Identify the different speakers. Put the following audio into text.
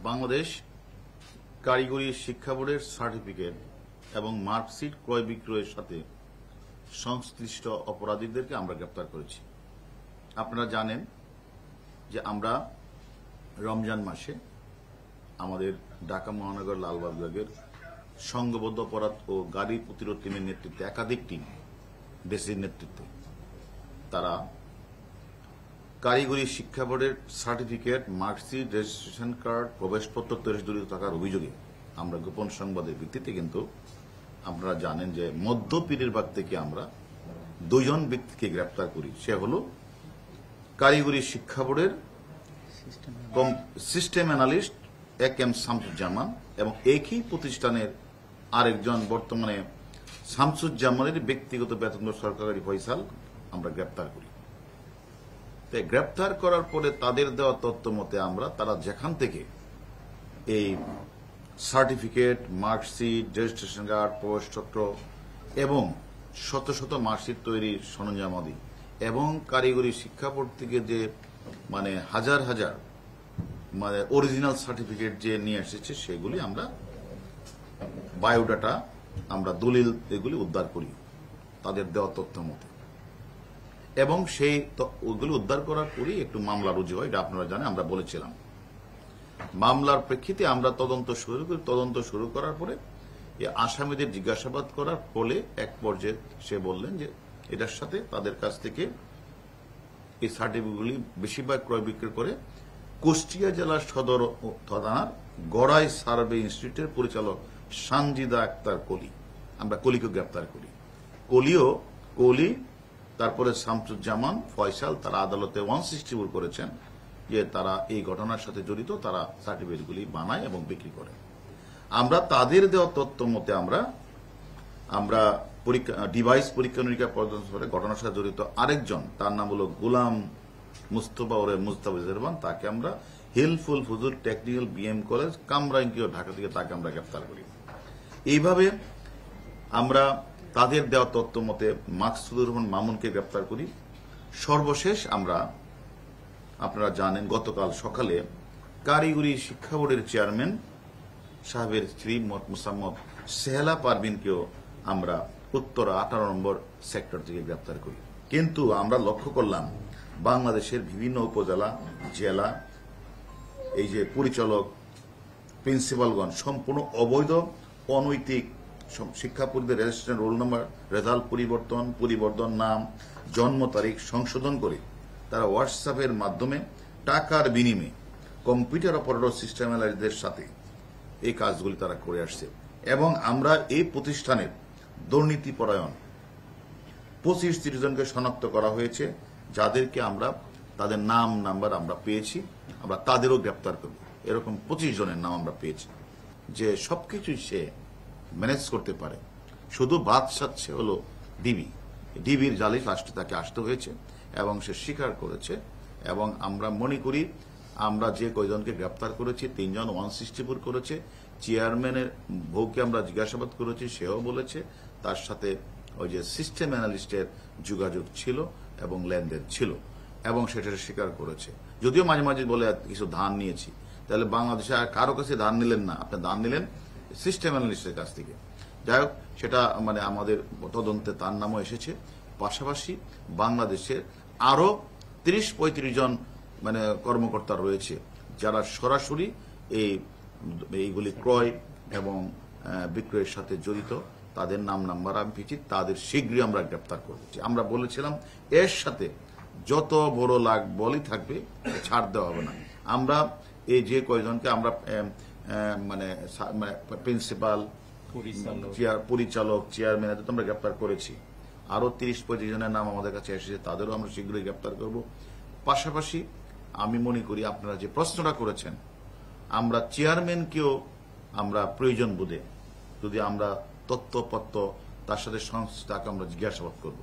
Speaker 1: বাংলাদেশ কারিগরি শিক্ষা বোর্ডের সার্টিফিকেট এবং মার্কশিট ক্রয় বিক্রয়ের সাথে সংশ্লিষ্ট অপরাধীদেরকে আমরা গ্রেপ্তার করেছি। আপনারা জানেন যে আমরা রমজান মাসে আমাদের ঢাকা মহানগর লালবাগ বিভাগের সংঘবদ্ধ অপরাধ ও গাড়ি প্রতিরোধ টিমের নেতৃত্বে একাধিক টিম ডিসির নেতৃত্বে তারা কারিগরি শিক্ষা বোর্ডের সার্টিফিকেট, মার্কশিট, রেজিস্ট্রেশন কার্ড, প্রবেশপত্র তৈরি জড়িত থাকার অভিযোগে আমরা গোপন সংবাদের ভিত্তিতে কিন্তু আপনারা জানেন যে মধ্যপীরের বাগ থেকে আমরা দুজন ব্যক্তিকে গ্রেপ্তার করি। সে হল কারিগরি শিক্ষা বোর্ডের সিস্টেম অ্যানালিস্ট এম শামসুজ্জামান এবং একই প্রতিষ্ঠানের আরেকজন বর্তমানে শামসুজ্জামানের ব্যক্তিগত বেতন সরকারি ফয়সাল আমরা গ্রেপ্তার করি। তাই গ্রেপ্তার করার পরে তাদের দেওয়া তথ্য মতে আমরা তারা যেখান থেকে এই সার্টিফিকেট, মার্কশিট, রেজিস্ট্রেশন কার্ড, প্রবেশপত্র এবং শত শত মার্কশিট তৈরির সরঞ্জামাদি এবং কারিগরি শিক্ষা বোর্ড থেকে যে হাজার হাজার অরিজিনাল সার্টিফিকেট যে নিয়ে এসেছে সেগুলি আমরা বায়োডাটা, আমরা দলিল এগুলি উদ্ধার করি তাদের দেওয়া তথ্য মতে, এবং সেই ওইগুলি উদ্ধার করার পরই একটু মামলা রুজু হয়। এটা আপনারা জানেন, আমরা বলেছিলাম। মামলার প্রেক্ষিতে আমরা তদন্ত শুরু করি। তদন্ত শুরু করার পরে এই আসামিদের জিজ্ঞাসাবাদ করার ফলে এক পর্যায়ে সে বললেন যে এটার সাথে তাদের কাছ থেকে এই সার্টিফিকেটগুলি বেশিরভাগ ক্রয় বিক্রয় করে কুষ্টিয়া জেলার সদর থানার গড়াই সার্ভে ইনস্টিটিউটের পরিচালক সানজিদা আক্তার কলি, আমরা কলিকে গ্রেপ্তার করি। কলি তারপরে শামসুজ্জামান, ফয়সাল তারা আদালতে 164 করেছেন যে তারা এই ঘটনার সাথে জড়িত, তারা সার্টিফিকেটগুলি বানায় এবং বিক্রি করে। আমরা তাদের দেওয়া তথ্য মতে আমরা ডিভাইস পরীক্ষা নিরীক্ষা পর্যন্ত ঘটনার সাথে জড়িত আরেকজন, তার নাম হল গোলাম মুস্তফা ওরে মুস্তাফিজুর রহমান, তাকে আমরা Hilful Fuzul technical BM college কামরাঙ্গীয় ঢাকা থেকে তাকে আমরা গ্রেপ্তার করি। এইভাবে আমরা তাদের দেওয়া তথ্য মতে মাকসুদুর রহমান মামুনকে গ্রেপ্তার করি। সর্বশেষ আপনারা জানেন গতকাল সকালে কারিগরি শিক্ষা বোর্ডের চেয়ারম্যান সাহেবের স্ত্রী মোসাম্মদ সেহেলা পারভিনকেও আমরা উত্তরা 18 নম্বর সেক্টর থেকে গ্রেপ্তার করি। কিন্তু আমরা লক্ষ্য করলাম বাংলাদেশের বিভিন্ন উপজেলা, জেলা, এই যে পরিচালক, প্রিন্সিপালগণ সম্পূর্ণ অবৈধ, অনৈতিক শিক্ষাপরিদের রেজিস্ট্রেশন রোল নাম্বার, রেজাল্ট পরিবর্তন, নাম, জন্ম তারিখ সংশোধন করে তারা হোয়াটসঅ্যাপের মাধ্যমে টাকার বিনিময়ে কম্পিউটার অপারেটর সিস্টেম অ্যানালিস্টদের সাথে এই কাজগুলি তারা করে আসছে। এবং আমরা এই প্রতিষ্ঠানের দুর্নীতিপরায়ণ 25-30 জনকে শনাক্ত করা হয়েছে, যাদেরকে আমরা তাদের নাম নাম্বার আমরা পেয়েছি, আমরা তাদেরও গ্রেপ্তার করব। এরকম 25 জনের নাম আমরা পেয়েছি যে সবকিছুই সে ম্যানেজ করতে পারে। শুধু বাদ সাচ্ছে হল ডিবির জালি লাস্টে তাকে আসতে হয়েছে এবং সে স্বীকার করেছে। এবং আমরা মনে করি আমরা যে কয়জনকে গ্রেপ্তার করেছি 3 জন 164 করেছে। চেয়ারম্যানের বউকে আমরা জিজ্ঞাসাবাদ করেছি, সেও বলেছে তার সাথে ওই যে সিস্টেম অ্যানালিস্টের যোগাযোগ ছিল এবং লেনদেন ছিল এবং সেটা স্বীকার করেছে। যদিও মাঝে মাঝে বলে কিছু ধার নিয়েছি, তাহলে বাংলাদেশে আর কারো কাছে ধার নিলেন না, আপনি ধার নিলেন সিস্টেম অ্যানালিস্টের কাছ থেকে। যাই হোক, সেটা আমাদের তদন্তে তার নামও এসেছে। পাশাপাশি বাংলাদেশের আরো 30-35 জন কর্মকর্তা রয়েছে যারা সরাসরি এইগুলি ক্রয় এবং বিক্রয়ের সাথে জড়িত, তাদের নাম নাম্বার আমি পেয়েছি, তাদের শীঘ্রই আমরা গ্রেপ্তার করেছি। আমরা বলেছিলাম এর সাথে যত বড় লাখ বলই থাকবে ছাড় দেওয়া হবে না। আমরা এই যে কয়জনকে আমরা প্রিন্সিপাল, পরিচালক, চেয়ারম্যান এদের আমরা গ্রেপ্তার করেছি, আরো 30-35 জনের নাম আমাদের কাছে এসেছে, তাদেরও আমরা শীঘ্রই গ্রেপ্তার করব। পাশাপাশি আমি মনে করি আপনারা যে প্রশ্নটা করেছেন, আমরা চেয়ারম্যানকেও আমরা প্রয়োজন বোধে যদি আমরা তথ্যপত্র তার সাথে সংশ্লিষ্ট তাকে আমরা জিজ্ঞাসাবাদ করব।